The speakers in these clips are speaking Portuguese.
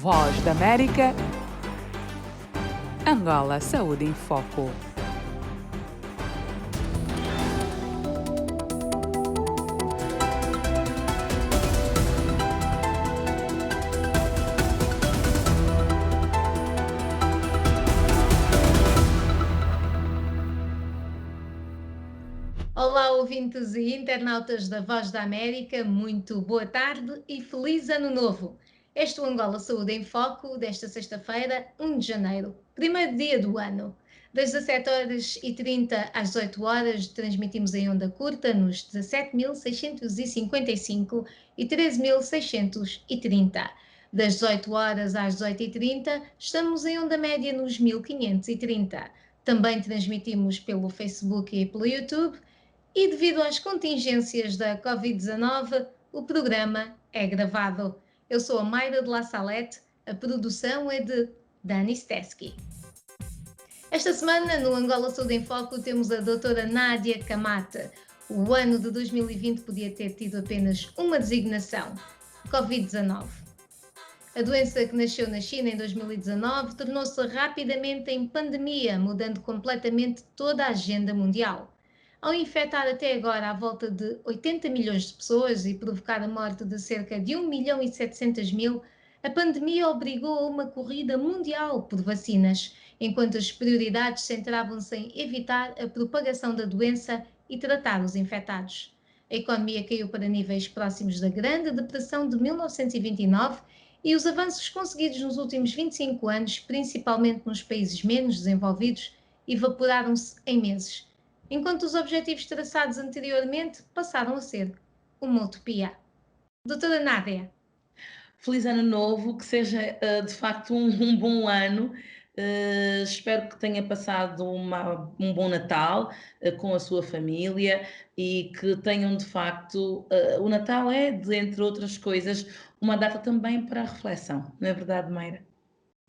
Voz da América. Angola Saúde em Foco. Olá, ouvintes e internautas da Voz da América, muito boa tarde e feliz Ano Novo! Este é o Angola Saúde em Foco desta sexta-feira, 1 de janeiro, primeiro dia do ano. Das 17h30 às 18 horas, transmitimos em onda curta nos 17.655 e 13.630. Das 18 horas às 18h30, estamos em onda média nos 1530. Também transmitimos pelo Facebook e pelo YouTube. E devido às contingências da Covid-19, o programa é gravado. Eu sou a Mayra de La Salette, a produção é de Dani Steski. Esta semana, no Angola Saúde em Foco, temos a doutora Nádia Camate. O ano de 2020 podia ter tido apenas uma designação: Covid-19. A doença que nasceu na China em 2019 tornou-se rapidamente em pandemia, mudando completamente toda a agenda mundial. Ao infectar até agora à volta de 80 milhões de pessoas e provocar a morte de cerca de 1.700.000, a pandemia obrigou a uma corrida mundial por vacinas, enquanto as prioridades centravam-se em evitar a propagação da doença e tratar os infectados. A economia caiu para níveis próximos da Grande Depressão de 1929 e os avanços conseguidos nos últimos 25 anos, principalmente nos países menos desenvolvidos, evaporaram-se em meses, enquanto os objetivos traçados anteriormente passaram a ser uma utopia. Doutora Nádia. Feliz Ano Novo, que seja de facto um bom ano. Espero que tenha passado um bom Natal com a sua família e que tenham de facto. O Natal é, entre outras coisas, uma data também para a reflexão, não é verdade, Mayra?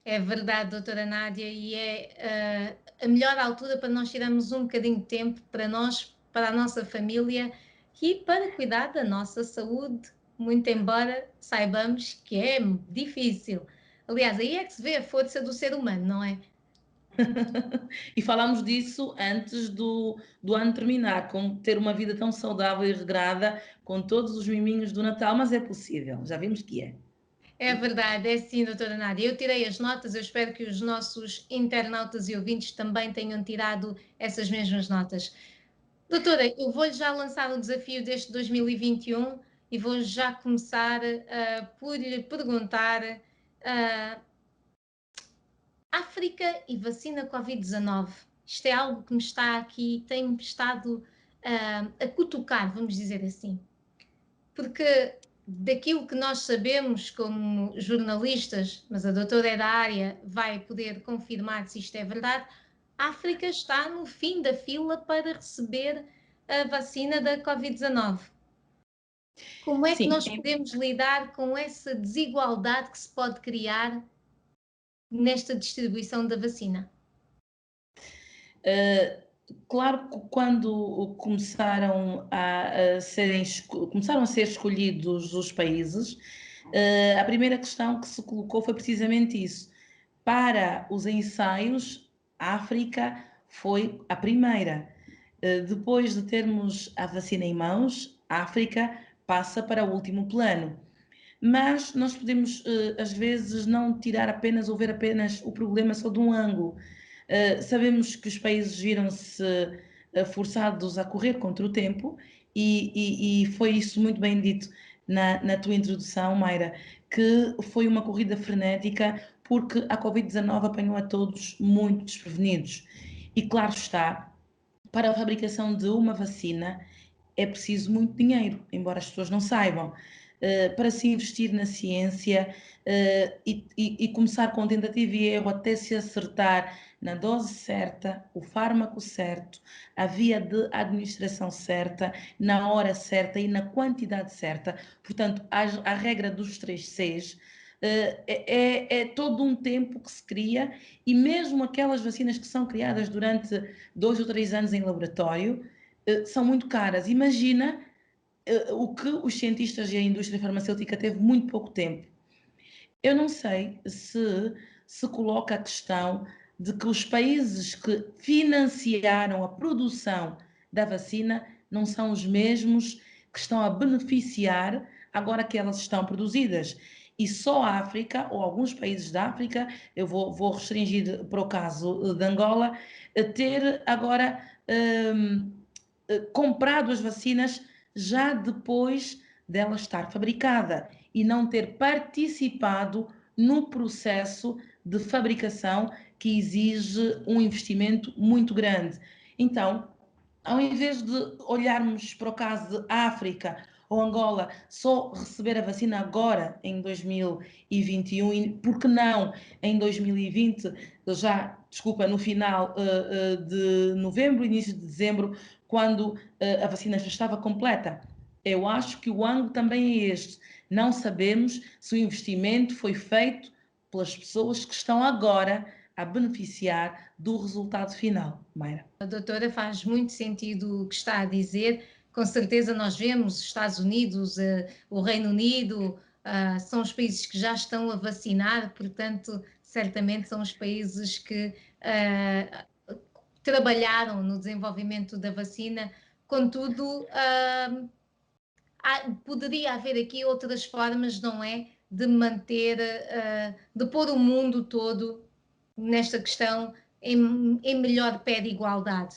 É verdade, doutora Nádia, e é a melhor altura para nós tirarmos um bocadinho de tempo para nós, para a nossa família e para cuidar da nossa saúde, muito embora saibamos que é difícil. Aliás, aí é que se vê a força do ser humano, não é? E falámos disso antes do ano terminar, com ter uma vida tão saudável e regrada, com todos os miminhos do Natal, mas é possível, já vimos que é. É verdade, é sim, doutora Nádia. Eu tirei as notas, eu espero que os nossos internautas e ouvintes também tenham tirado essas mesmas notas. Doutora, eu vou já lançar o desafio deste 2021 e vou já começar por lhe perguntar África e vacina Covid-19. Isto é algo que me está aqui, tem-me estado a cutucar, vamos dizer assim. Porque daquilo que nós sabemos como jornalistas, mas a doutora é da área, vai poder confirmar se isto é verdade, a África está no fim da fila para receber a vacina da Covid-19. Como é que Sim, nós podemos lidar com essa desigualdade que se pode criar nesta distribuição da vacina? claro que quando começaram a ser escolhidos os países, a primeira questão que se colocou foi precisamente isso. Para os ensaios, a África foi a primeira. Depois de termos a vacina em mãos, a África passa para o último plano. Mas nós podemos, às vezes, não tirar apenas ou ver apenas o problema só de um ângulo. Sabemos que os países viram-se forçados a correr contra o tempo e foi isso muito bem dito na tua introdução, Mayra, que foi uma corrida frenética porque a Covid-19 apanhou a todos muito desprevenidos. E claro está, para a fabricação de uma vacina é preciso muito dinheiro, embora as pessoas não saibam. Para se investir na ciência e começar com tentativa e erro até se acertar na dose certa, o fármaco certo, a via de administração certa, na hora certa e na quantidade certa. Portanto, a regra dos 3 Cs é todo um tempo que se cria e mesmo aquelas vacinas que são criadas durante 2 ou 3 anos em laboratório são muito caras. Imagina o que os cientistas e a indústria farmacêutica teve muito pouco tempo. Eu não sei se coloca a questão de que os países que financiaram a produção da vacina não são os mesmos que estão a beneficiar agora que elas estão produzidas. E só a África, ou alguns países da África, eu vou restringir para o caso de Angola, ter agora hum, comprado as vacinas já depois dela estar fabricada e não ter participado no processo de fabricação que exige um investimento muito grande. Então, ao invés de olharmos para o caso de África ou Angola, só receber a vacina agora em 2021 e por que não em 2020, já, desculpa, no final de novembro, início de dezembro, quando a vacina já estava completa. Eu acho que o ângulo também é este. Não sabemos se o investimento foi feito pelas pessoas que estão agora a beneficiar do resultado final, Mayra. A doutora, faz muito sentido o que está a dizer. Com certeza nós vemos os Estados Unidos, o Reino Unido, são os países que já estão a vacinar, portanto, certamente são os países que trabalharam no desenvolvimento da vacina. Contudo, poderia haver aqui outras formas, não é? De manter, de pôr o mundo todo nesta questão em melhor pé de igualdade.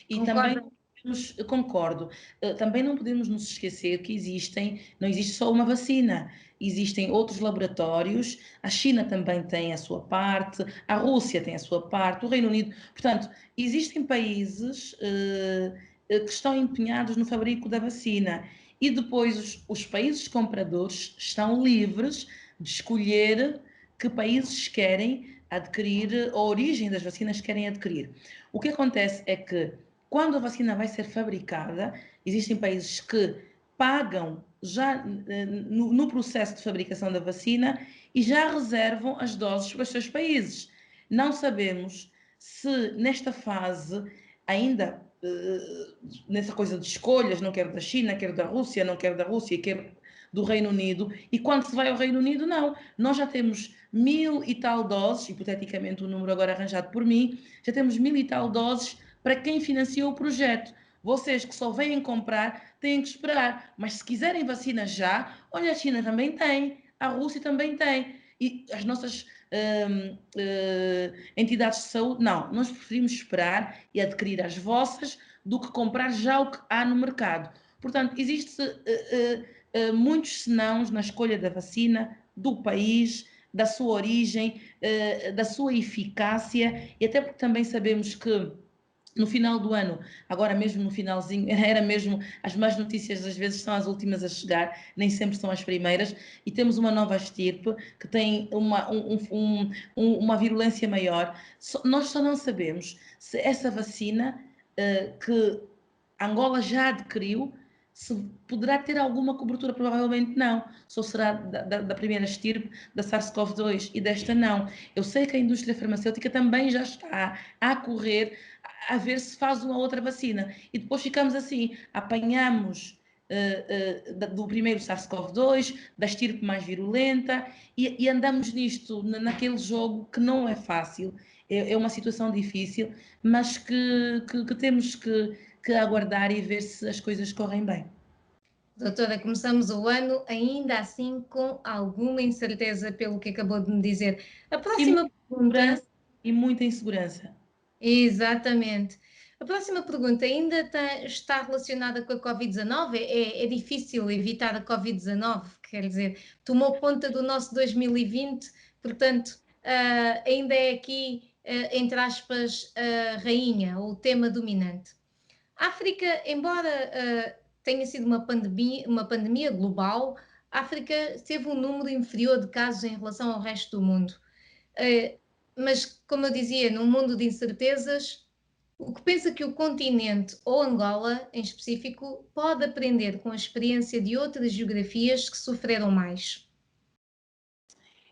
E também Concorda? concordo, também não podemos nos esquecer que não existe só uma vacina, existem outros laboratórios, a China também tem a sua parte, a Rússia tem a sua parte, o Reino Unido, portanto, existem países que estão empenhados no fabrico da vacina e depois os países compradores estão livres de escolher que países querem adquirir, a origem das vacinas que querem adquirir. O que acontece é que quando a vacina vai ser fabricada, existem países que pagam já no processo de fabricação da vacina e já reservam as doses para os seus países. Não sabemos se nesta fase, ainda nessa coisa de escolhas, não quero da China, quero da Rússia, não quero da Rússia, quero do Reino Unido, e quando se vai ao Reino Unido, não. Nós já temos 1000 e tal doses, hipoteticamente o número agora arranjado por mim, já temos 1000 e tal doses para quem financiou o projeto. Vocês que só vêm comprar têm que esperar, mas se quiserem vacina já, olha, a China também tem, a Rússia também tem, e as nossas entidades de saúde, não, nós preferimos esperar e adquirir as vossas do que comprar já o que há no mercado. Portanto, existe muitos senãos na escolha da vacina, do país, da sua origem, da sua eficácia, e até porque também sabemos que no final do ano, agora mesmo no finalzinho, era mesmo, as más notícias às vezes são as últimas a chegar, nem sempre são as primeiras, e temos uma nova estirpe que tem uma virulência maior. Nós só não sabemos se essa vacina que Angola já adquiriu, se poderá ter alguma cobertura, provavelmente não. Só será da primeira estirpe, da SARS-CoV-2 e desta não. Eu sei que a indústria farmacêutica também já está a correr a ver se faz uma outra vacina. E depois ficamos assim, apanhamos do primeiro SARS-CoV-2, da estirpe mais virulenta, e andamos nisto, naquele jogo que não é fácil, é uma situação difícil, mas que temos que aguardar e ver se as coisas correm bem. Doutora, começamos o ano ainda assim com alguma incerteza pelo que acabou de me dizer. A E muita próxima pergunta, insegurança, e muita insegurança. exatamente. A próxima pergunta ainda está relacionada com a Covid-19? É difícil evitar a Covid-19, quer dizer, tomou conta do nosso 2020, portanto, ainda é aqui, entre aspas, a rainha, ou o tema dominante. A África, embora tenha sido uma pandemia global, a África teve um número inferior de casos em relação ao resto do mundo. Mas, como eu dizia, num mundo de incertezas, o que pensa que o continente, ou Angola em específico, pode aprender com a experiência de outras geografias que sofreram mais?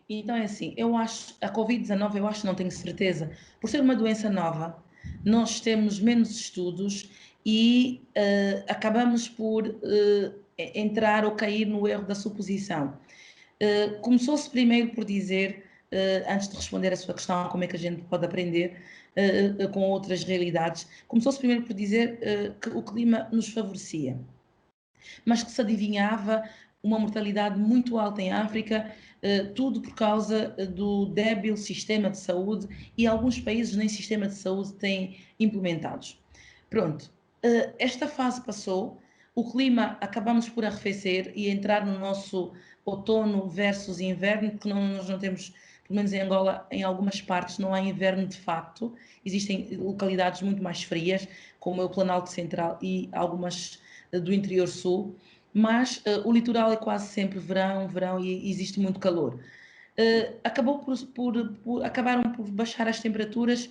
Então é assim, eu acho, a Covid-19, eu acho, não tenho certeza, por ser uma doença nova, nós temos menos estudos e acabamos por entrar ou cair no erro da suposição. Começou-se primeiro por dizer, antes de responder a sua questão, como é que a gente pode aprender com outras realidades, começou-se primeiro por dizer que o clima nos favorecia, mas que se adivinhava uma mortalidade muito alta em África, tudo por causa do débil sistema de saúde, e alguns países nem sistema de saúde têm implementados. Pronto, esta fase passou, o clima acabamos por arrefecer e entrar no nosso outono versus inverno, porque nós não temos, pelo menos em Angola, em algumas partes não há inverno de facto, existem localidades muito mais frias, como o Planalto Central e algumas do interior sul, mas o litoral é quase sempre verão, verão, e existe muito calor. Acabaram por baixar as temperaturas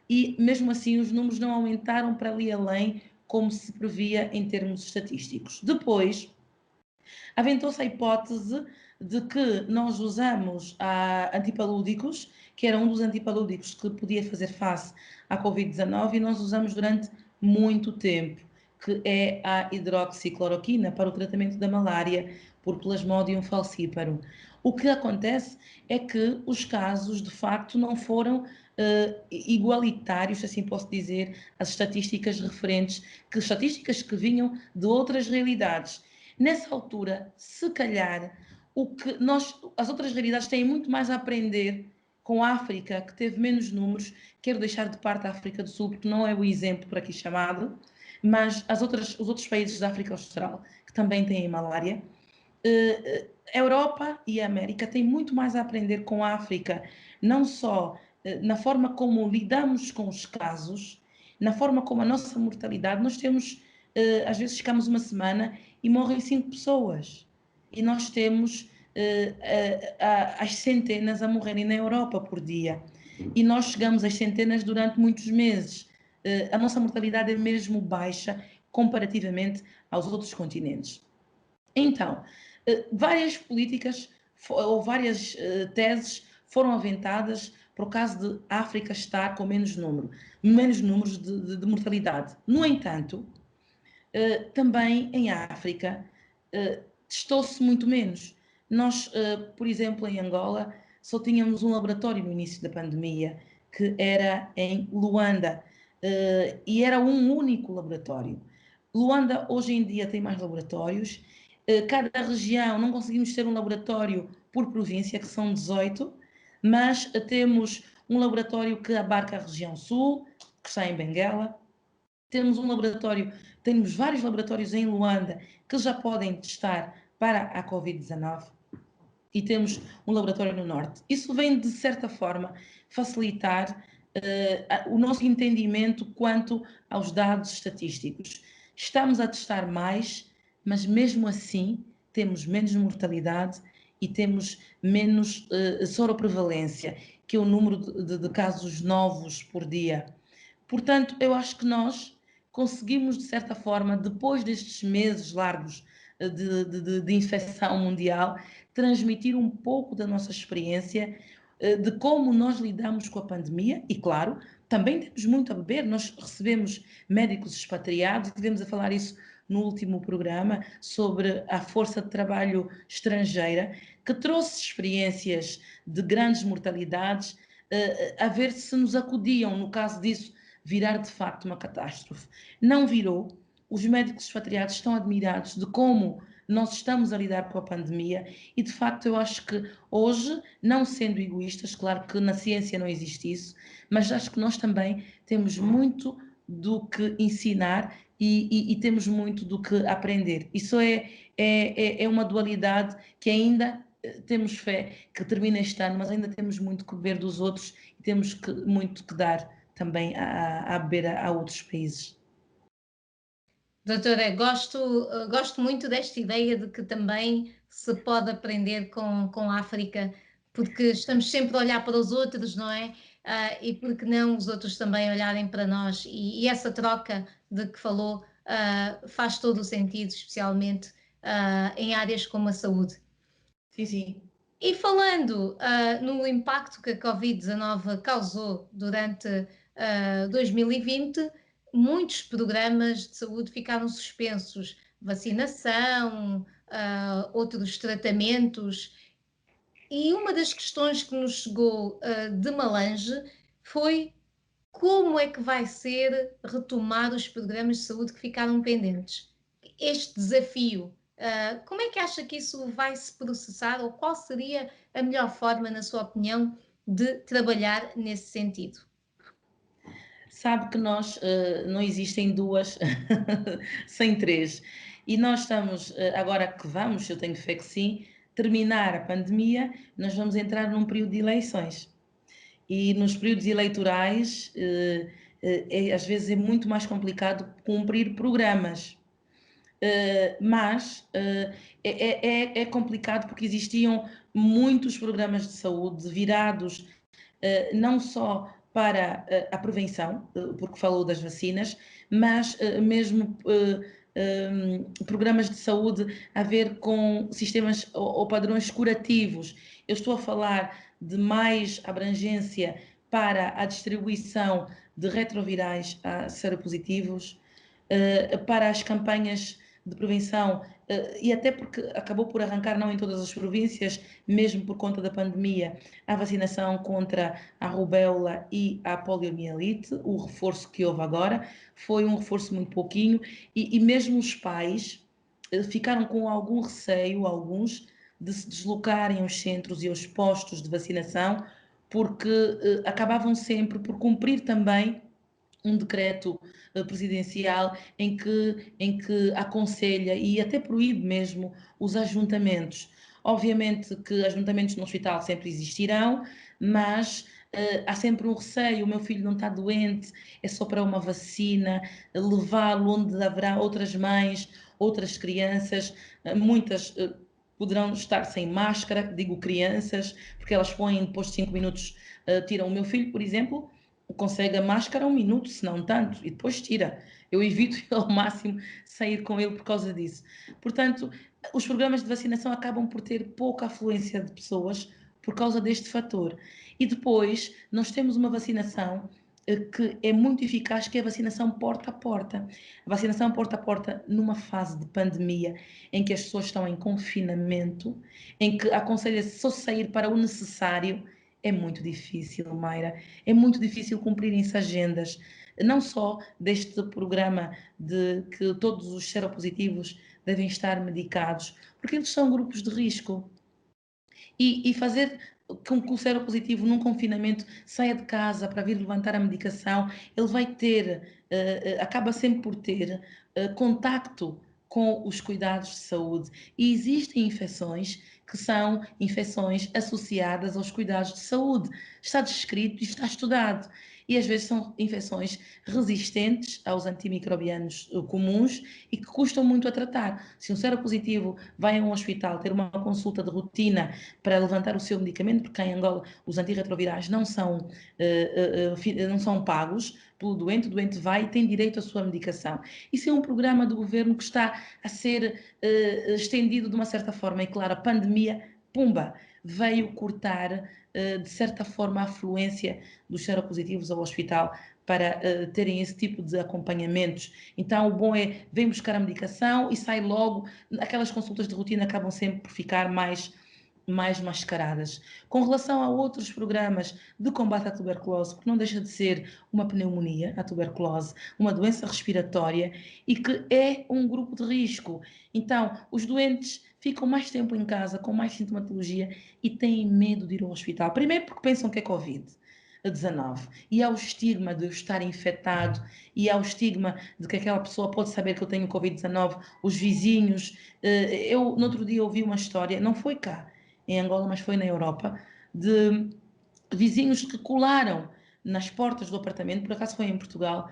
e mesmo assim os números não aumentaram para ali além como se previa em termos estatísticos. Depois, aventou-se a hipótese de que nós usamos antipalúdicos, que era um dos antipalúdicos que podia fazer face à Covid-19, e nós usamos durante muito tempo, que é a hidroxicloroquina para o tratamento da malária por Plasmodium falciparum. O que acontece é que os casos, de facto, não foram igualitários, assim posso dizer, às estatísticas referentes, estatísticas que vinham de outras realidades. Nessa altura, se calhar, as outras realidades têm muito mais a aprender com a África, que teve menos números. Quero deixar de parte a África do Sul, porque não é o exemplo por aqui chamado, mas os outros países da África Austral, que também têm malária. A Europa e a América têm muito mais a aprender com a África, não só na forma como lidamos com os casos, na forma como a nossa mortalidade. Nós temos, às vezes ficamos uma semana e morrem 5 pessoas. E nós temos as centenas a morrerem na Europa por dia. E nós chegamos às centenas durante muitos meses. A nossa mortalidade é mesmo baixa comparativamente aos outros continentes. Então, várias políticas ou várias teses foram aventadas por causa de África estar com menos números de mortalidade. No entanto, também em África testou-se muito menos. Nós, por exemplo, em Angola, só tínhamos um laboratório no início da pandemia, que era em Luanda, e era um único laboratório. Luanda hoje em dia tem mais laboratórios. Cada região, não conseguimos ter um laboratório por província, que são 18, mas temos um laboratório que abarca a região sul, que está em Benguela. Temos vários laboratórios em Luanda que já podem testar para a Covid-19, e temos um laboratório no norte. Isso vem, de certa forma, facilitar o nosso entendimento quanto aos dados estatísticos. Estamos a testar mais, mas mesmo assim temos menos mortalidade e temos menos soroprevalência, que é o número de casos novos por dia. Portanto, eu acho que nós conseguimos, de certa forma, depois destes meses largos de infecção mundial, transmitir um pouco da nossa experiência, de como nós lidamos com a pandemia. E, claro, também temos muito a beber. Nós recebemos médicos expatriados, e tivemos a falar isso no último programa, sobre a força de trabalho estrangeira, que trouxe experiências de grandes mortalidades, a ver se nos acudiam, no caso disso virar de facto uma catástrofe. Não virou. Os médicos expatriados estão admirados de como nós estamos a lidar com a pandemia, e de facto eu acho que hoje, não sendo egoístas, claro que na ciência não existe isso, mas acho que nós também temos muito do que ensinar e temos muito do que aprender. Isso é uma dualidade que ainda temos fé que termina este ano, mas ainda temos muito que beber dos outros e temos muito que dar também a beber a outros países. Doutora, gosto muito desta ideia de que também se pode aprender com a África, porque estamos sempre a olhar para os outros, não é? E porque não os outros também olharem para nós? E essa troca de que falou, faz todo o sentido, especialmente em áreas como a saúde. Sim, sim. E falando no impacto que a Covid-19 causou durante 2020, muitos programas de saúde ficaram suspensos, vacinação, outros tratamentos. E uma das questões que nos chegou de Malange foi como é que vai ser retomar os programas de saúde que ficaram pendentes? Este desafio, como é que acha que isso vai se processar ou qual seria a melhor forma, na sua opinião, de trabalhar nesse sentido? Sabe que nós, não existem duas sem três. E nós estamos, agora que vamos, eu tenho fé que sim, terminar a pandemia, nós vamos entrar num período de eleições. E nos períodos eleitorais, às vezes é muito mais complicado cumprir programas. Mas é complicado porque existiam muitos programas de saúde virados não só para a prevenção, porque falou das vacinas, mas mesmo programas de saúde a ver com sistemas ou padrões curativos. Eu estou a falar de mais abrangência para a distribuição de retrovirais a seropositivos, para as campanhas de prevenção, e até porque acabou por arrancar, não em todas as províncias, mesmo por conta da pandemia, a vacinação contra a rubéola e a poliomielite. O reforço que houve agora foi um reforço muito pouquinho, e mesmo os pais ficaram com algum receio, alguns, de se deslocarem aos centros e aos postos de vacinação, porque acabavam sempre por cumprir também um decreto presidencial em que aconselha e até proíbe mesmo os ajuntamentos. Obviamente que ajuntamentos no hospital sempre existirão, mas há sempre um receio, o meu filho não está doente, é só para uma vacina, levá-lo onde haverá outras mães, outras crianças, muitas poderão estar sem máscara, digo crianças, porque elas põem depois de 5 minutos, tiram o meu filho, por exemplo, consegue a máscara 1 minuto, se não tanto, e depois tira. Eu evito ao máximo sair com ele por causa disso. Portanto, os programas de vacinação acabam por ter pouca afluência de pessoas por causa deste fator. E depois, nós temos uma vacinação que é muito eficaz, que é a vacinação porta a porta. A vacinação porta a porta numa fase de pandemia em que as pessoas estão em confinamento, em que aconselha-se só sair para o necessário, é muito difícil, Mayra. É muito difícil cumprirem-se agendas, não só deste programa de que todos os seropositivos devem estar medicados, porque eles são grupos de risco. E fazer com que o seropositivo num confinamento saia de casa para vir levantar a medicação, ele vai ter, acaba sempre por ter contacto com os cuidados de saúde. E existem infecções que são infecções associadas aos cuidados de saúde. Está descrito e está estudado. E às vezes são infecções resistentes aos antimicrobianos comuns e que custam muito a tratar. Se um seropositivo vai a um hospital ter uma consulta de rotina para levantar o seu medicamento, porque em Angola os antirretrovirais não são pagos pelo doente, o doente vai e tem direito à sua medicação. Isso é um programa do governo que está a ser estendido de uma certa forma, e claro, a pandemia, pumba, veio cortar de certa forma a afluência dos seropositivos ao hospital para terem esse tipo de acompanhamentos. Então, o bom é, vem buscar a medicação e sai logo. Aquelas consultas de rotina acabam sempre por ficar mais mascaradas. Com relação a outros programas de combate à tuberculose, porque não deixa de ser uma pneumonia, a tuberculose, uma doença respiratória e que é um grupo de risco. Então, os doentes ficam mais tempo em casa, com mais sintomatologia e têm medo de ir ao hospital. Primeiro porque pensam que é Covid-19 e há o estigma de eu estar infectado e há o estigma de que aquela pessoa pode saber que eu tenho Covid-19, os vizinhos. Eu, no outro dia, ouvi uma história, não foi cá, em Angola, mas foi na Europa, de vizinhos que colaram nas portas do apartamento, por acaso foi em Portugal,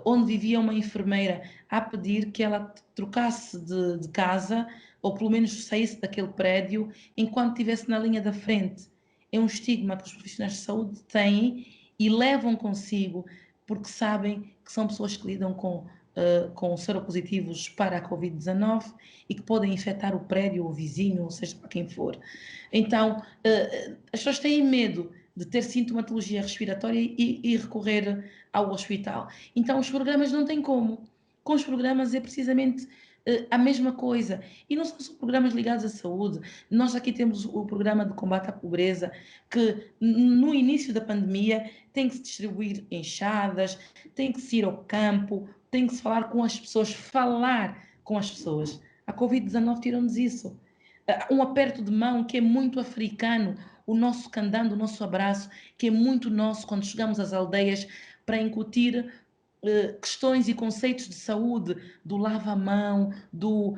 onde vivia uma enfermeira a pedir que ela trocasse de casa, ou pelo menos saísse daquele prédio, enquanto estivesse na linha da frente. É um estigma que os profissionais de saúde têm e levam consigo, porque sabem que são pessoas que lidam com seropositivos para a Covid-19 e que podem infectar o prédio, ou o vizinho, ou seja, para quem for. Então, as pessoas têm medo de ter sintomatologia respiratória e recorrer ao hospital. Então, os programas não têm como. Com os programas é precisamente a mesma coisa. E não são só programas ligados à saúde. Nós aqui temos o programa de combate à pobreza, que no início da pandemia tem que se distribuir enxadas, tem que se ir ao campo, tem que se falar com as pessoas, falar com as pessoas. A Covid-19 tirou-nos isso. Um aperto de mão que é muito africano, o nosso candando, o nosso abraço, que é muito nosso quando chegamos às aldeias para incutir questões e conceitos de saúde, do lava-mão,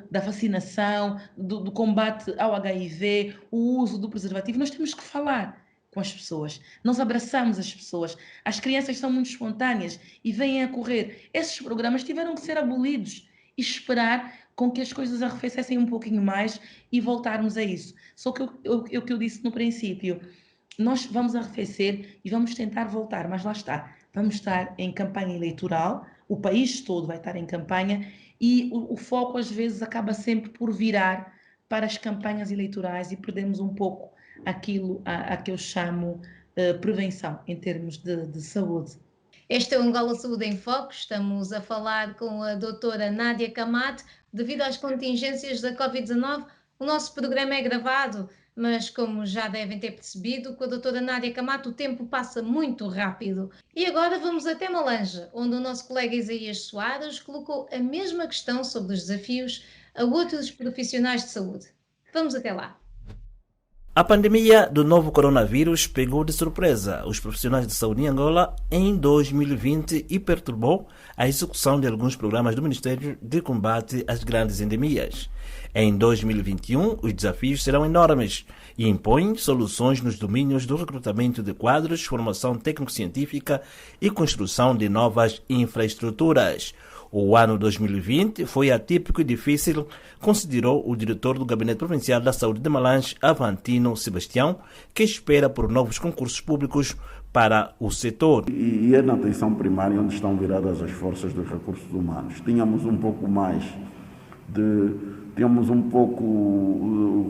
da vacinação, do combate ao HIV, o uso do preservativo. Nós temos que falar com as pessoas. Nós abraçamos as pessoas. As crianças são muito espontâneas e vêm a correr. Esses programas tiveram que ser abolidos e esperar com que as coisas arrefecessem um pouquinho mais e voltarmos a isso. Só que o que eu disse no princípio, nós vamos arrefecer e vamos tentar voltar, mas lá está. Vamos estar em campanha eleitoral, o país todo vai estar em campanha e o foco às vezes acaba sempre por virar para as campanhas eleitorais e perdemos um pouco aquilo a que eu chamo prevenção em termos de saúde. Este é o Angola Saúde em Foco. Estamos a falar com a doutora Nádia Camato. Devido às contingências da Covid-19, o nosso programa é gravado, mas como já devem ter percebido, com a doutora Nádia Camato o tempo passa muito rápido. E agora vamos até Malange, onde o nosso colega Isaías Soares colocou a mesma questão sobre os desafios a outros profissionais de saúde. Vamos até lá. A pandemia do novo coronavírus pegou de surpresa os profissionais de saúde em Angola em 2020 e perturbou a execução de alguns programas do Ministério de Combate às Grandes Endemias. Em 2021, os desafios serão enormes e impõem soluções nos domínios do recrutamento de quadros, formação técnico-científica e construção de novas infraestruturas. O ano 2020 foi atípico e difícil, considerou o diretor do Gabinete Provincial da Saúde de Malange, Avantino Sebastião, que espera por novos concursos públicos para o setor. E é na atenção primária onde estão viradas as forças dos recursos humanos. Tínhamos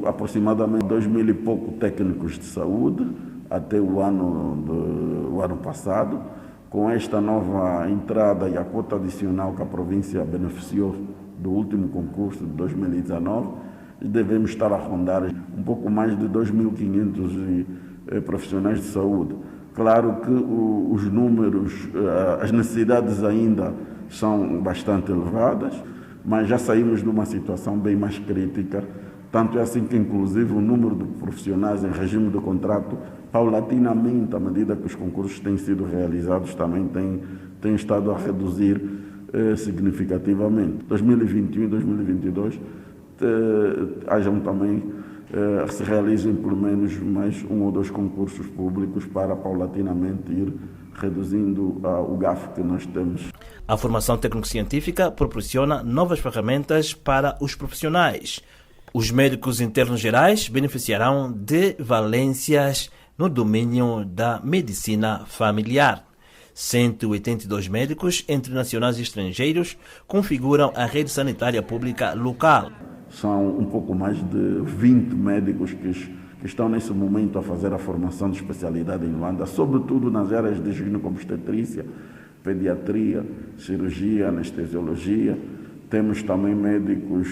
aproximadamente 2.000 e pouco técnicos de saúde até o ano passado. Com esta nova entrada e a cota adicional que a província beneficiou do último concurso de 2019, devemos estar a rondar um pouco mais de 2.500 profissionais de saúde. Claro que os números, as necessidades ainda são bastante elevadas, mas já saímos de uma situação bem mais crítica. Tanto é assim que, inclusive, o número de profissionais em regime de contrato, paulatinamente, à medida que os concursos têm sido realizados, também tem estado a reduzir significativamente. 2021 e 2022 se realizem pelo menos mais 1 ou 2 concursos públicos para paulatinamente ir reduzindo o gafo que nós temos. A formação técnico-científica proporciona novas ferramentas para os profissionais. Os médicos internos gerais beneficiarão de valências no domínio da medicina familiar. 182 médicos, entre nacionais e estrangeiros, configuram a rede sanitária pública local. São um pouco mais de 20 médicos que estão nesse momento a fazer a formação de especialidade em Luanda, sobretudo nas áreas de ginecobstetrícia, pediatria, cirurgia, anestesiologia. Temos também médicos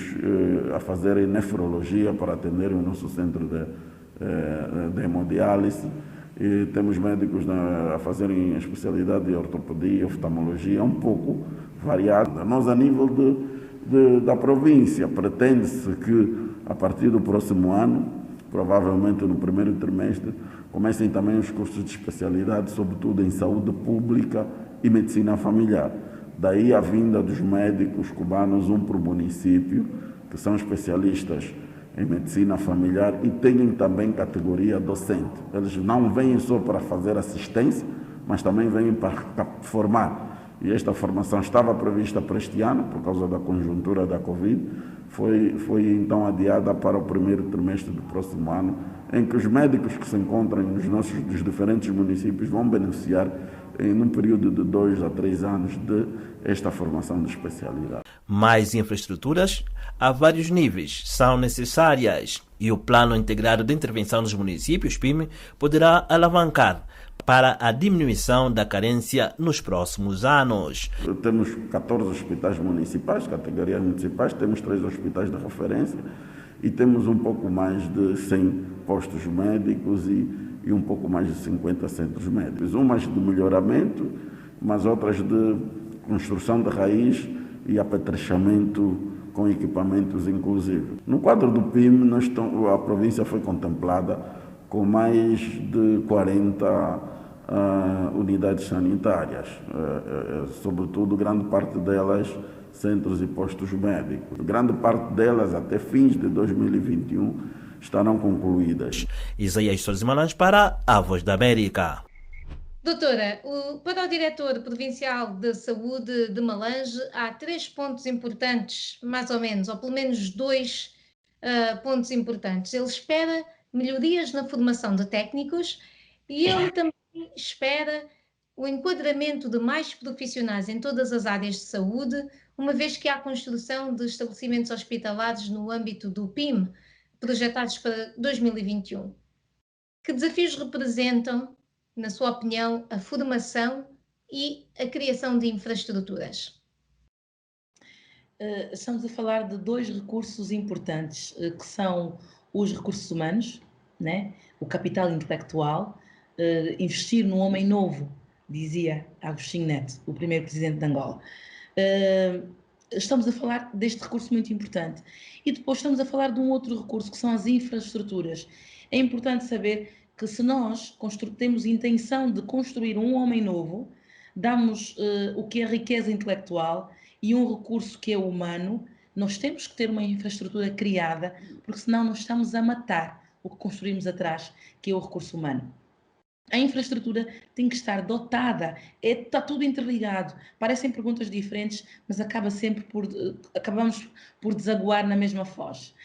a fazerem nefrologia para atenderem o nosso centro de hemodiálise. E temos médicos a fazerem a especialidade de ortopedia, oftalmologia, um pouco variada. Nós, a nível da província, pretende-se que, a partir do próximo ano, provavelmente no primeiro trimestre, comecem também os cursos de especialidade, sobretudo em saúde pública e medicina familiar. Daí a vinda dos médicos cubanos, um por município, que são especialistas em medicina familiar e têm também categoria docente. Eles não vêm só para fazer assistência, mas também vêm para formar. E esta formação estava prevista para este ano, por causa da conjuntura da Covid, foi então adiada para o primeiro trimestre do próximo ano, em que os médicos que se encontram dos diferentes municípios vão beneficiar num período de 2 a 3 anos de esta formação de especialidade. Mais infraestruturas a vários níveis são necessárias e o Plano Integrado de Intervenção dos Municípios, PIME, poderá alavancar para a diminuição da carência nos próximos anos. Temos 14 hospitais municipais, categorias municipais, temos 3 hospitais de referência e temos um pouco mais de 100 postos médicos e um pouco mais de 50 centros médicos. Umas de melhoramento, mas outras de construção de raiz e apetrechamento com equipamentos inclusivos. No quadro do PIM, a província foi contemplada com mais de 40 unidades sanitárias, sobretudo grande parte delas centros e postos médicos. Grande parte delas, até fins de 2021, estarão concluídas. Isaías Sozimalães para a Voz da América. Doutora, para o diretor provincial de saúde de Malange, há 3 pontos importantes, mais ou menos, ou pelo menos 2 pontos importantes. Ele espera melhorias na formação de técnicos e ele também espera o enquadramento de mais profissionais em todas as áreas de saúde, uma vez que há construção de estabelecimentos hospitalares no âmbito do PIM, projetados para 2021. Que desafios representam, na sua opinião, a formação e a criação de infraestruturas? Estamos a falar de 2 recursos importantes, que são os recursos humanos, né? O capital intelectual, investir no homem novo, dizia Agostinho Neto, o primeiro presidente de Angola. Estamos a falar deste recurso muito importante. E depois estamos a falar de um outro recurso, que são as infraestruturas. É importante saber que se nós temos intenção de construir um homem novo, damos o que é riqueza intelectual e um recurso que é humano, nós temos que ter uma infraestrutura criada, porque senão nós estamos a matar o que construímos atrás, que é o recurso humano. A infraestrutura tem que estar dotada, está tudo interligado. Parecem perguntas diferentes, mas acabamos por desaguar na mesma foz.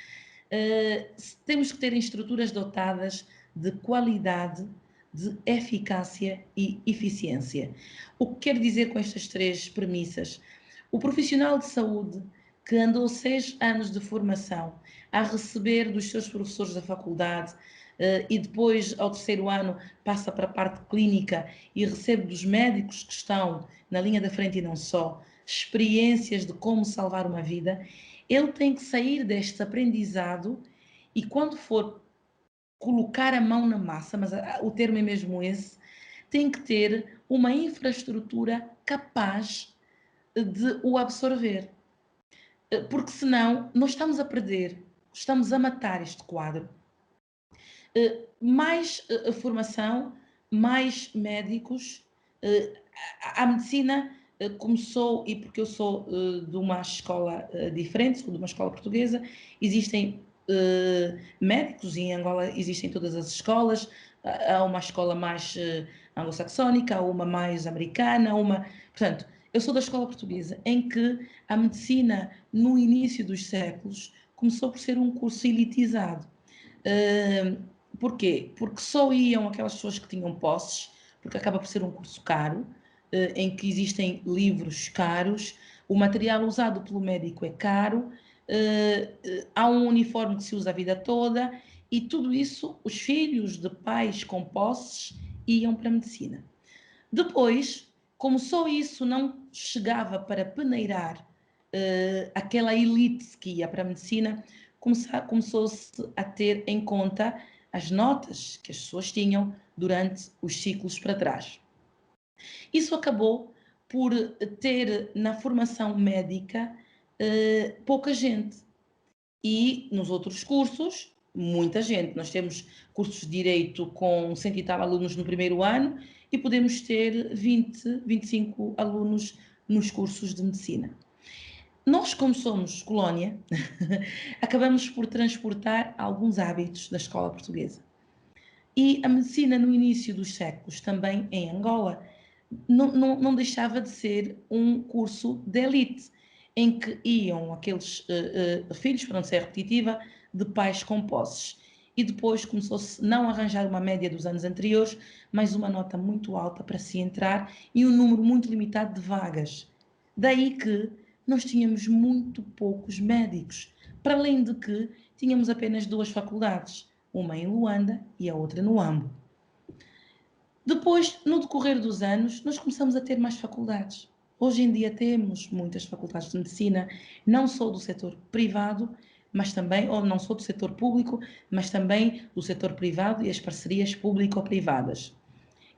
Temos que ter estruturas dotadas de qualidade, de eficácia e eficiência. O que quero dizer com estas 3 premissas? O profissional de saúde que andou 6 anos de formação a receber dos seus professores da faculdade e depois, ao 3º ano, passa para a parte clínica e recebe dos médicos que estão na linha da frente e não só, experiências de como salvar uma vida, ele tem que sair deste aprendizado e quando for colocar a mão na massa, mas o termo é mesmo esse, tem que ter uma infraestrutura capaz de o absorver. Porque senão nós estamos a perder, estamos a matar este quadro. Mais formação, mais médicos. A medicina começou, e porque eu sou de uma escola diferente, sou de uma escola portuguesa, existem médicos e em Angola existem todas as escolas, há uma escola mais anglo-saxónica, há uma mais americana, portanto, eu sou da escola portuguesa, em que a medicina, no início dos séculos, começou por ser um curso elitizado. Porquê? Porque só iam aquelas pessoas que tinham posses, porque acaba por ser um curso caro, em que existem livros caros, o material usado pelo médico é caro, há um uniforme que se usa a vida toda, e tudo isso, os filhos de pais com posses iam para a medicina. Depois, como só isso não chegava para peneirar aquela elite que ia para a medicina, começou-se a ter em conta as notas que as pessoas tinham durante os ciclos para trás. Isso acabou por ter na formação médica pouca gente. E nos outros cursos, muita gente. Nós temos cursos de Direito com 100 e tal alunos no primeiro ano e podemos ter 20, 25 alunos nos cursos de Medicina. Nós, como somos colónia, acabamos por transportar alguns hábitos da escola portuguesa. E a medicina, no início dos séculos, também em Angola, não deixava de ser um curso de elite, em que iam aqueles filhos, para não ser repetitiva, de pais com posses. E depois começou-se não a arranjar uma média dos anos anteriores, mas uma nota muito alta para se entrar e um número muito limitado de vagas. Daí que nós tínhamos muito poucos médicos, para além de que tínhamos apenas 2 faculdades, uma em Luanda e a outra no Ambo. Depois, no decorrer dos anos, nós começamos a ter mais faculdades. Hoje em dia temos muitas faculdades de medicina, não só do setor privado, mas também, ou não só do setor público, mas também do setor privado e as parcerias público-privadas.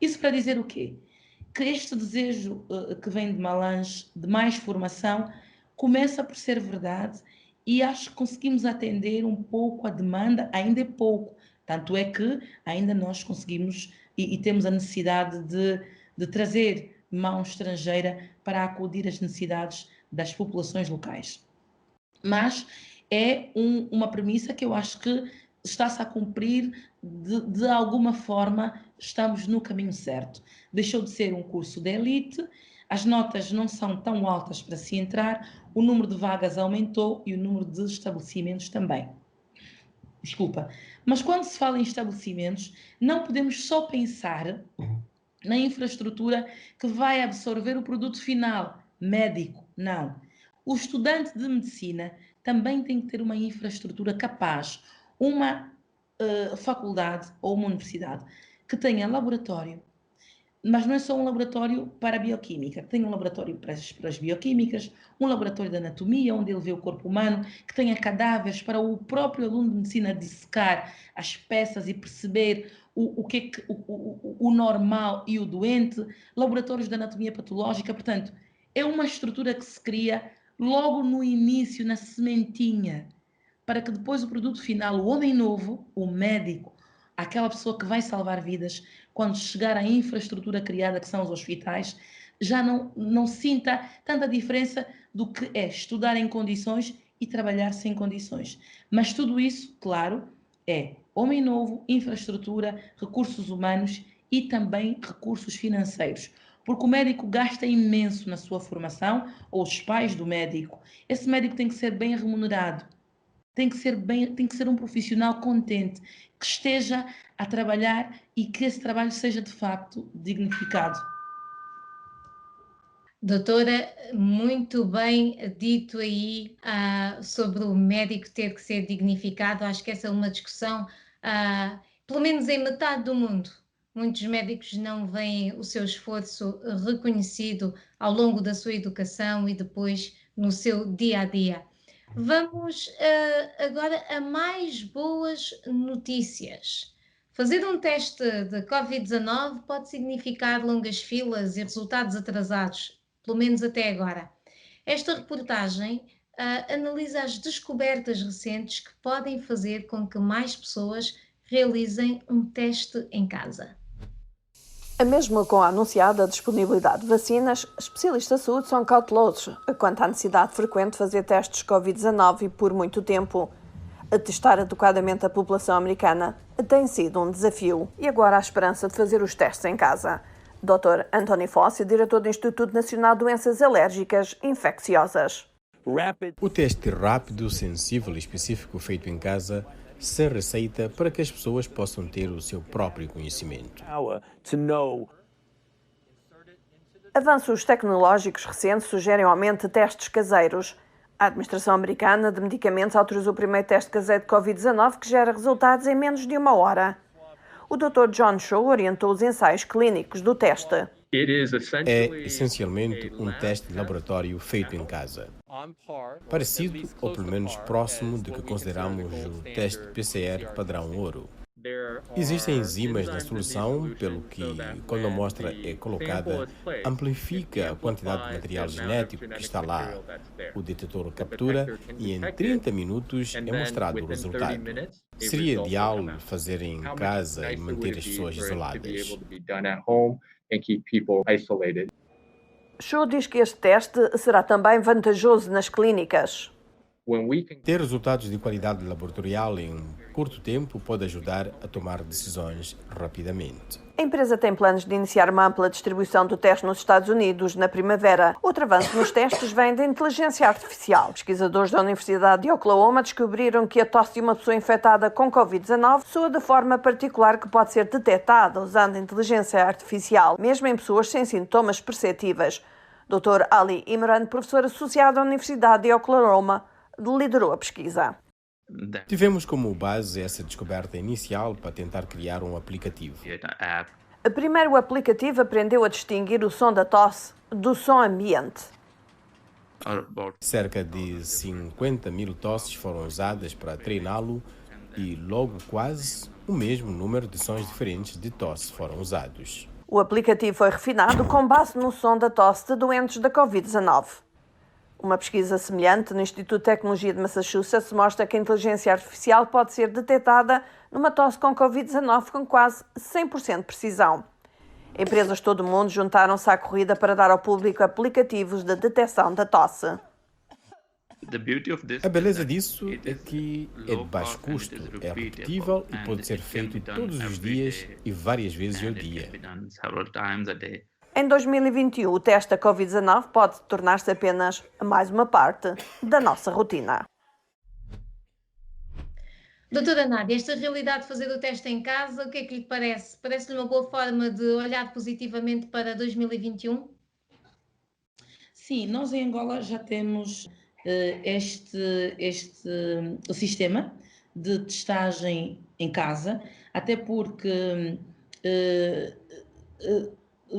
Isso para dizer o quê? Que este desejo que vem de Malange, de mais formação, começa por ser verdade e acho que conseguimos atender um pouco a demanda, ainda é pouco. Tanto é que ainda nós conseguimos e temos a necessidade de trazer mão estrangeira para acudir às necessidades das populações locais. Mas é uma premissa que eu acho que está-se a cumprir de alguma forma, estamos no caminho certo. Deixou de ser um curso de elite, as notas não são tão altas para se entrar, o número de vagas aumentou e o número de estabelecimentos também. Desculpa. Mas quando se fala em estabelecimentos, não podemos só pensar na infraestrutura que vai absorver o produto final, médico, não. O estudante de medicina também tem que ter uma infraestrutura capaz, uma faculdade ou uma universidade que tenha laboratório, mas não é só um laboratório para a bioquímica, que tenha um laboratório para as bioquímicas, um laboratório de anatomia, onde ele vê o corpo humano, que tenha cadáveres para o próprio aluno de medicina dissecar as peças e perceber o que é o normal e o doente, laboratórios de anatomia patológica. Portanto, é uma estrutura que se cria logo no início, na sementinha, para que depois o produto final, o homem novo, o médico, aquela pessoa que vai salvar vidas, quando chegar à infraestrutura criada, que são os hospitais, já não sinta tanta diferença do que é estudar em condições e trabalhar sem condições. Mas tudo isso, claro, é homem novo, infraestrutura, recursos humanos e também recursos financeiros. Porque o médico gasta imenso na sua formação, ou os pais do médico. Esse médico tem que ser bem remunerado. Tem que ser um profissional contente, que esteja a trabalhar e que esse trabalho seja de facto dignificado. Doutora, muito bem dito aí sobre o médico ter que ser dignificado. Acho que essa é uma discussão, pelo menos em metade do mundo. Muitos médicos não veem o seu esforço reconhecido ao longo da sua educação e depois no seu dia a dia. Vamos agora a mais boas notícias. Fazer um teste de Covid-19 pode significar longas filas e resultados atrasados, pelo menos até agora. Esta reportagem analisa as descobertas recentes que podem fazer com que mais pessoas realizem um teste em casa. Mesmo com a anunciada disponibilidade de vacinas, especialistas da saúde são cautelosos quanto à necessidade frequente de fazer testes Covid-19 e por muito tempo. A testar adequadamente a população americana tem sido um desafio e agora há esperança de fazer os testes em casa. Dr. Anthony Fauci, diretor do Instituto Nacional de Doenças Alérgicas Infecciosas. O teste rápido, sensível e específico feito em casa sem receita para que as pessoas possam ter o seu próprio conhecimento. Avanços tecnológicos recentes sugerem o aumento de testes caseiros. A Administração Americana de Medicamentos autorizou o primeiro teste caseiro de Covid-19 que gera resultados em menos de 1 hora. O Dr. John Shaw orientou os ensaios clínicos do teste. É essencialmente um teste de laboratório feito em casa. Parecido, ou pelo menos próximo, do que consideramos o teste PCR padrão ouro. Existem enzimas na solução, pelo que, quando a amostra é colocada, amplifica a quantidade de material genético que está lá. O detetor captura e em 30 minutos é mostrado o resultado. Seria ideal fazer em casa e manter as pessoas isoladas. Shaw diz que este teste será também vantajoso nas clínicas. Ter resultados de qualidade laboratorial em um curto tempo pode ajudar a tomar decisões rapidamente. A empresa tem planos de iniciar uma ampla distribuição do teste nos Estados Unidos na primavera. Outro avanço nos testes vem da inteligência artificial. Pesquisadores da Universidade de Oklahoma descobriram que a tosse de uma pessoa infectada com Covid-19 soa de forma particular que pode ser detectada usando a inteligência artificial, mesmo em pessoas sem sintomas perceptíveis. Dr. Ali Imran, professor associado à Universidade de Oklahoma, liderou a pesquisa. Tivemos como base essa descoberta inicial para tentar criar um aplicativo. Primeiro, o aplicativo aprendeu a distinguir o som da tosse do som ambiente. Cerca de 50.000 tosses foram usadas para treiná-lo e logo quase o mesmo número de sons diferentes de tosse foram usados. O aplicativo foi refinado com base no som da tosse de doentes da Covid-19. Uma pesquisa semelhante no Instituto de Tecnologia de Massachusetts mostra que a inteligência artificial pode ser detectada numa tosse com Covid-19 com quase 100% de precisão. Empresas de todo o mundo juntaram-se à corrida para dar ao público aplicativos de detecção da tosse. A beleza disso é que é de baixo custo, é repetível e pode ser feito todos os dias e várias vezes ao dia. Em 2021, o teste da Covid-19 pode tornar-se apenas mais uma parte da nossa rotina. Doutora Nádia, esta realidade de fazer o teste em casa, o que é que lhe parece? Parece-lhe uma boa forma de olhar positivamente para 2021? Sim, nós em Angola já temos este sistema de testagem em casa, até porque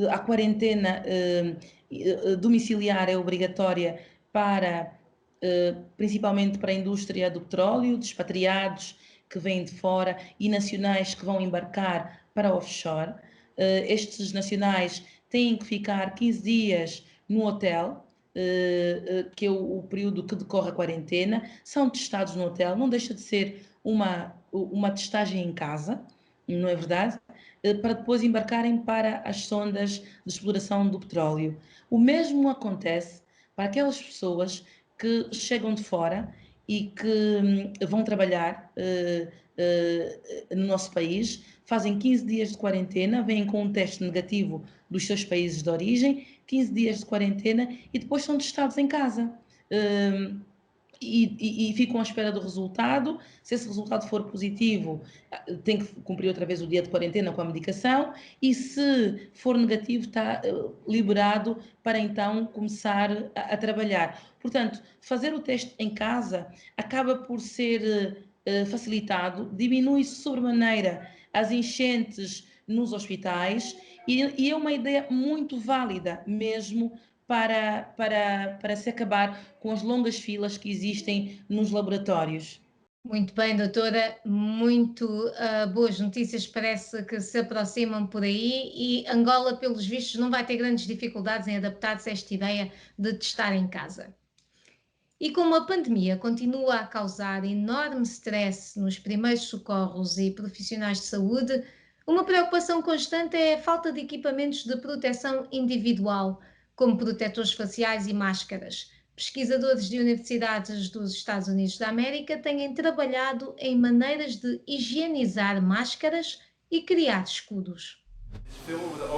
a quarentena domiciliar é obrigatória principalmente para a indústria do petróleo, de expatriados que vêm de fora e nacionais que vão embarcar para offshore. Estes nacionais têm que ficar 15 dias no hotel, que é o período que decorre a quarentena, são testados no hotel, não deixa de ser uma testagem em casa, não é verdade? Para depois embarcarem para as sondas de exploração do petróleo. O mesmo acontece para aquelas pessoas que chegam de fora e que vão trabalhar no nosso país, fazem 15 dias de quarentena, vêm com um teste negativo dos seus países de origem, 15 dias de quarentena e depois são testados em casa. E ficam à espera do resultado. Se esse resultado for positivo, tem que cumprir outra vez o dia de quarentena com a medicação, e se for negativo, está liberado para então começar a trabalhar. Portanto, fazer o teste em casa acaba por ser facilitado, diminui-se sobremaneira as enchentes nos hospitais e é uma ideia muito válida mesmo para se acabar com as longas filas que existem nos laboratórios. Muito bem, doutora, muito boas notícias, parece que se aproximam por aí e Angola, pelos vistos, não vai ter grandes dificuldades em adaptar-se a esta ideia de testar em casa. E como a pandemia continua a causar enorme stress nos primeiros socorros e profissionais de saúde, uma preocupação constante é a falta de equipamentos de proteção individual, como protetores faciais e máscaras. Pesquisadores de universidades dos Estados Unidos da América têm trabalhado em maneiras de higienizar máscaras e criar escudos.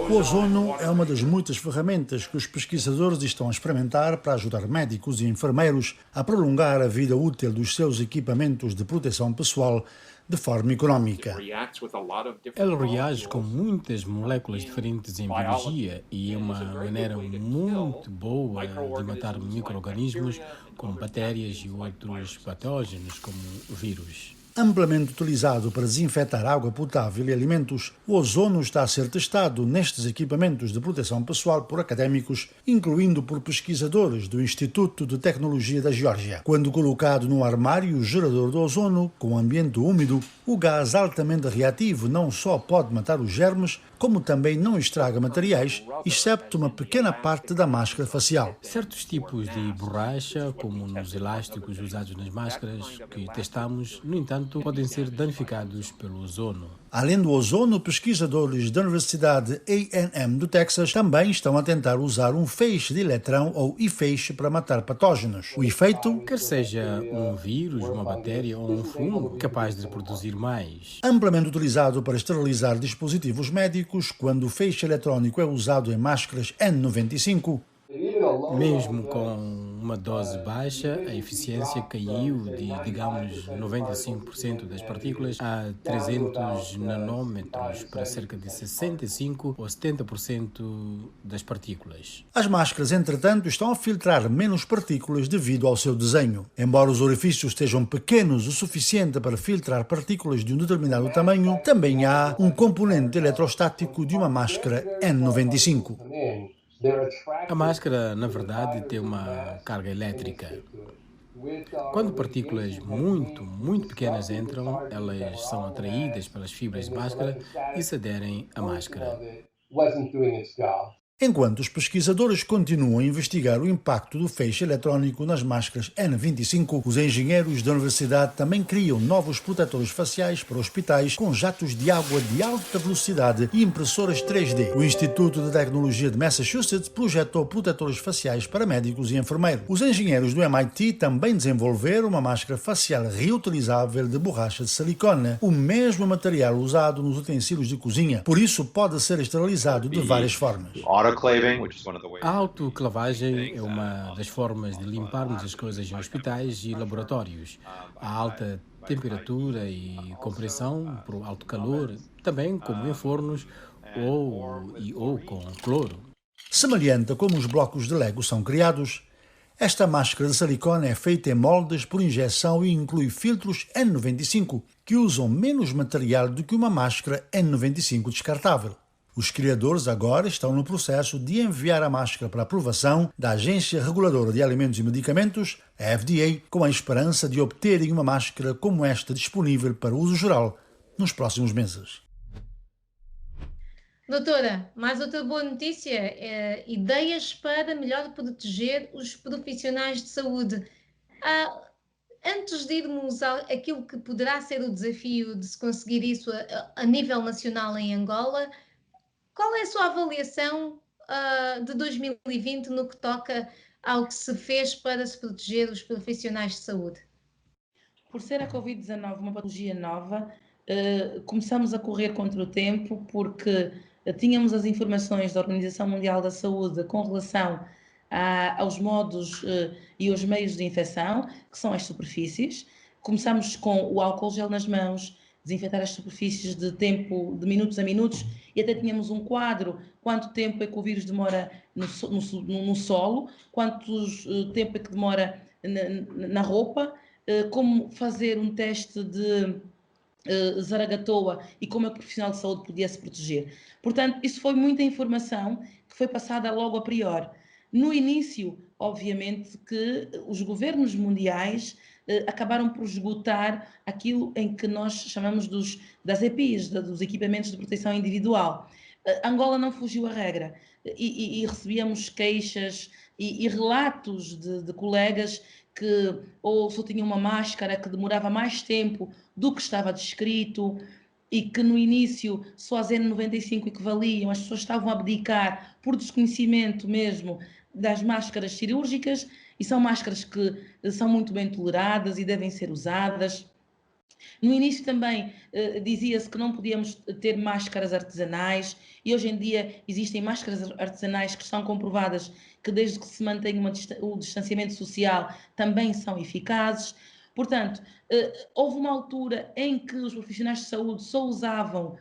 O ozono é uma das muitas ferramentas que os pesquisadores estão a experimentar para ajudar médicos e enfermeiros a prolongar a vida útil dos seus equipamentos de proteção pessoal de forma económica. Ele reage com muitas moléculas diferentes em biologia e é uma maneira muito boa de matar micro-organismos como bactérias e outros patógenos como vírus. Amplamente utilizado para desinfetar água potável e alimentos, o ozono está a ser testado nestes equipamentos de proteção pessoal por académicos, incluindo por pesquisadores do Instituto de Tecnologia da Geórgia. Quando colocado num armário gerador de ozono, com ambiente úmido, o gás altamente reativo não só pode matar os germes, como também não estraga materiais, excepto uma pequena parte da máscara facial. Certos tipos de borracha, como nos elásticos usados nas máscaras que testamos, no entanto, podem ser danificados pelo ozono. Além do ozono, pesquisadores da Universidade A&M do Texas também estão a tentar usar um feixe de eletrão ou e-feixe para matar patógenos. O efeito? Quer seja um vírus, uma bactéria ou um fungo capaz de reproduzir mais. Amplamente utilizado para esterilizar dispositivos médicos, quando o feixe eletrónico é usado em máscaras N95. Mesmo com uma dose baixa, a eficiência caiu de, digamos, 95% das partículas a 300 nanômetros para cerca de 65 ou 70% das partículas. As máscaras, entretanto, estão a filtrar menos partículas devido ao seu desenho. Embora os orifícios estejam pequenos o suficiente para filtrar partículas de um determinado tamanho, também há um componente eletrostático de uma máscara N95. A máscara, na verdade, tem uma carga elétrica. Quando partículas muito pequenas entram, elas são atraídas pelas fibras de máscara e se aderem à máscara. Enquanto os pesquisadores continuam a investigar o impacto do feixe eletrónico nas máscaras N95, os engenheiros da universidade também criam novos protetores faciais para hospitais com jatos de água de alta velocidade e impressoras 3D. O Instituto de Tecnologia de Massachusetts projetou protetores faciais para médicos e enfermeiros. Os engenheiros do MIT também desenvolveram uma máscara facial reutilizável de borracha de silicone, o mesmo material usado nos utensílios de cozinha. Por isso, pode ser esterilizado de várias formas. A autoclavagem é uma das formas de limparmos as coisas em hospitais e laboratórios. A alta temperatura e compressão por alto calor, também como em fornos ou com cloro. Semelhante a como os blocos de Lego são criados, esta máscara de silicone é feita em moldes por injeção e inclui filtros N95, que usam menos material do que uma máscara N95 descartável. Os criadores agora estão no processo de enviar a máscara para aprovação da Agência Reguladora de Alimentos e Medicamentos, a FDA, com a esperança de obterem uma máscara como esta disponível para uso geral nos próximos meses. Doutora, mais outra boa notícia, ideias para melhor proteger os profissionais de saúde. Antes de irmos àquilo que poderá ser o desafio de se conseguir isso a nível nacional em Angola, qual é a sua avaliação de 2020 no que toca ao que se fez para se proteger os profissionais de saúde? Por ser a Covid-19 uma patologia nova, começamos a correr contra o tempo porque tínhamos as informações da Organização Mundial da Saúde com relação aos modos e aos meios de infecção, que são as superfícies. Começamos com o álcool gel nas mãos, desinfetar as superfícies de minutos a minutos, e até tínhamos um quadro, quanto tempo é que o vírus demora no solo, quanto tempo é que demora na roupa, como fazer um teste de Zaragatoa e como é que o profissional de saúde podia se proteger. Portanto, isso foi muita informação que foi passada logo a priori. No início, obviamente, que os governos mundiais acabaram por esgotar aquilo em que nós chamamos das EPIs, dos equipamentos de proteção individual. Angola não fugiu à regra e recebíamos queixas e relatos de colegas que ou só tinham uma máscara que demorava mais tempo do que estava descrito e que no início só as N95 equivaliam, as pessoas estavam a abdicar por desconhecimento mesmo das máscaras cirúrgicas, e são máscaras que são muito bem toleradas e devem ser usadas. No início também dizia-se que não podíamos ter máscaras artesanais, e hoje em dia existem máscaras artesanais que estão comprovadas que desde que se mantém o distanciamento social também são eficazes. Portanto, houve uma altura em que os profissionais de saúde só usavam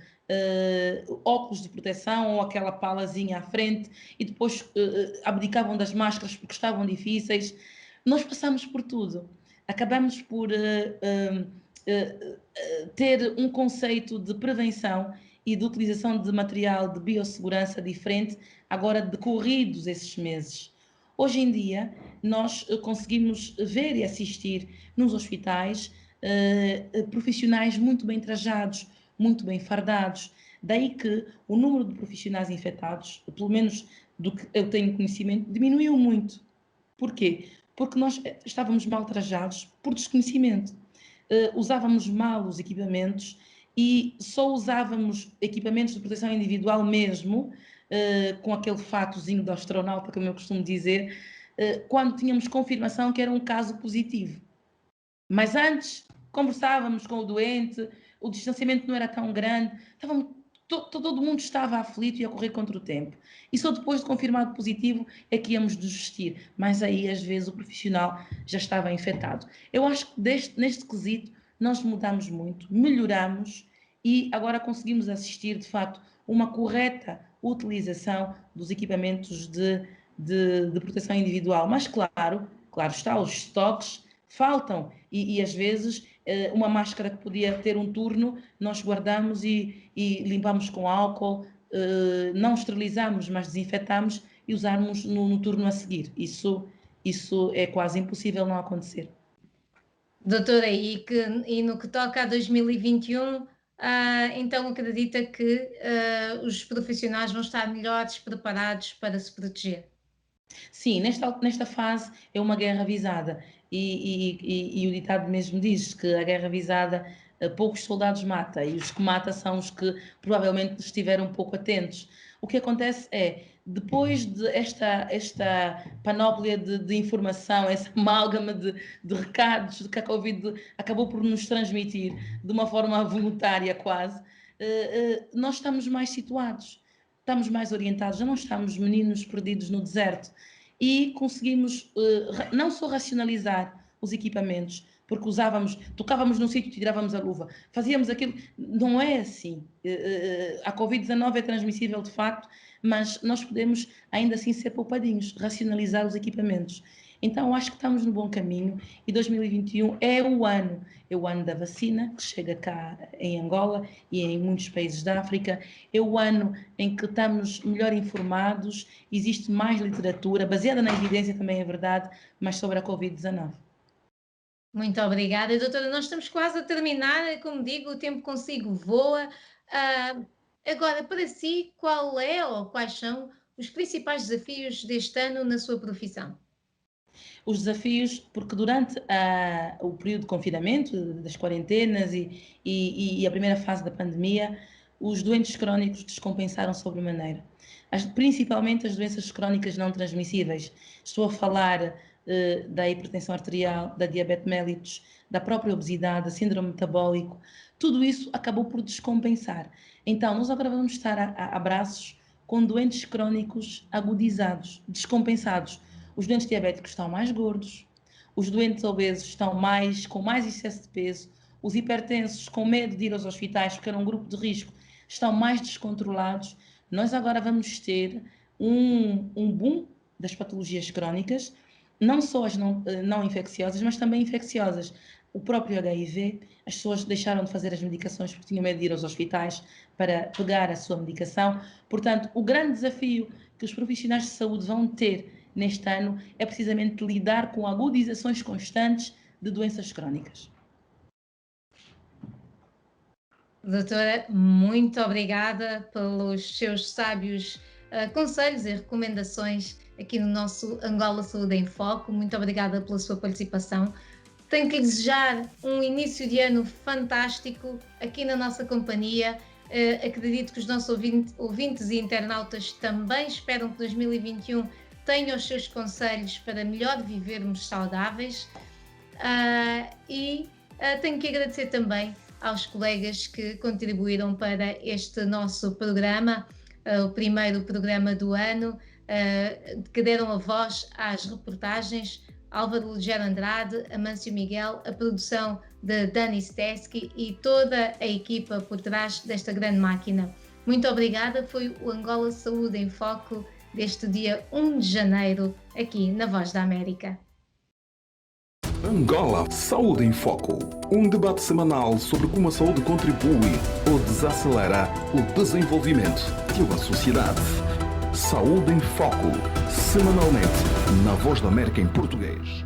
óculos de proteção ou aquela palazinha à frente e depois abdicavam das máscaras porque estavam difíceis. Nós passamos por tudo. Acabamos por ter um conceito de prevenção e de utilização de material de biossegurança diferente, agora decorridos esses meses. Hoje em dia, nós conseguimos ver e assistir nos hospitais profissionais muito bem trajados, muito bem fardados. Daí que o número de profissionais infectados, pelo menos do que eu tenho conhecimento, diminuiu muito. Porquê? Porque nós estávamos mal trajados por desconhecimento. Usávamos mal os equipamentos e só usávamos equipamentos de proteção individual mesmo, com aquele fatozinho do astronauta, como eu costumo dizer, quando tínhamos confirmação que era um caso positivo. Mas antes, conversávamos com o doente, o distanciamento não era tão grande, estávamos todo mundo estava aflito e a correr contra o tempo. E só depois de confirmado positivo é que íamos desistir. Mas aí, às vezes, o profissional já estava infectado. Eu acho que neste quesito nós mudamos muito, melhoramos e agora conseguimos assistir, de facto, uma correta utilização dos equipamentos de proteção individual. Mas, claro está, os estoques faltam e às vezes uma máscara que podia ter um turno, nós guardamos e limpamos com álcool, não esterilizamos, mas desinfetamos e usarmos no turno a seguir. Isso é quase impossível não acontecer. Doutora, e no que toca a 2021, então acredita que os profissionais vão estar melhores preparados para se proteger? Sim, nesta fase é uma guerra avisada e o ditado mesmo diz que a guerra avisada poucos soldados mata e os que mata são os que provavelmente estiveram pouco atentos. O que acontece é, depois de esta panóplia de informação, essa amálgama de recados que a Covid acabou por nos transmitir de uma forma voluntária quase, nós estamos mais situados, estamos mais orientados, já não estamos meninos perdidos no deserto e conseguimos não só racionalizar os equipamentos, porque tocávamos num sítio e tirávamos a luva, fazíamos aquilo, não é assim. A Covid-19 é transmissível de facto, mas nós podemos ainda assim ser poupadinhos, racionalizar os equipamentos. Então acho que estamos no bom caminho e 2021 é o ano da vacina, que chega cá em Angola e em muitos países da África, é o ano em que estamos melhor informados, existe mais literatura, baseada na evidência também é verdade, mas sobre a Covid-19. Muito obrigada, doutora. Nós estamos quase a terminar, como digo, o tempo consigo voa. Agora, para si, qual é ou quais são os principais desafios deste ano na sua profissão? Os desafios, porque durante o período de confinamento, das quarentenas e a primeira fase da pandemia, os doentes crónicos descompensaram sobremaneira. Principalmente as doenças crónicas não transmissíveis. Estou a falar da hipertensão arterial, da diabetes mellitus, da própria obesidade, da síndrome metabólico. Tudo isso acabou por descompensar. Então, nós agora vamos estar a braços com doentes crónicos agudizados, descompensados. Os doentes diabéticos estão mais gordos, os doentes obesos estão com mais excesso de peso, os hipertensos com medo de ir aos hospitais porque era um grupo de risco, estão mais descontrolados. Nós agora vamos ter um boom das patologias crónicas, não só as não infecciosas, mas também infecciosas. O próprio HIV, as pessoas deixaram de fazer as medicações porque tinham medo de ir aos hospitais para pegar a sua medicação. Portanto, o grande desafio que os profissionais de saúde vão ter neste ano é precisamente lidar com agudizações constantes de doenças crónicas. Doutora, muito obrigada pelos seus sábios conselhos e recomendações aqui no nosso Angola Saúde em Foco. Muito obrigada pela sua participação. Tenho que lhe desejar um início de ano fantástico aqui na nossa companhia. Acredito que os nossos ouvintes e internautas também esperam que 2021 tenha os seus conselhos para melhor vivermos saudáveis. Tenho que agradecer também aos colegas que contribuíram para este nosso programa, o primeiro programa do ano, que deram a voz às reportagens: Álvaro Lugero Andrade, Amâncio Miguel, a produção de Dani Steski e toda a equipa por trás desta grande máquina. Muito obrigada, foi o Angola Saúde em Foco deste dia 1 de janeiro, aqui na Voz da América. Angola Saúde em Foco, um debate semanal sobre como a saúde contribui ou desacelera o desenvolvimento de uma sociedade. Saúde em Foco, semanalmente, na Voz da América em português.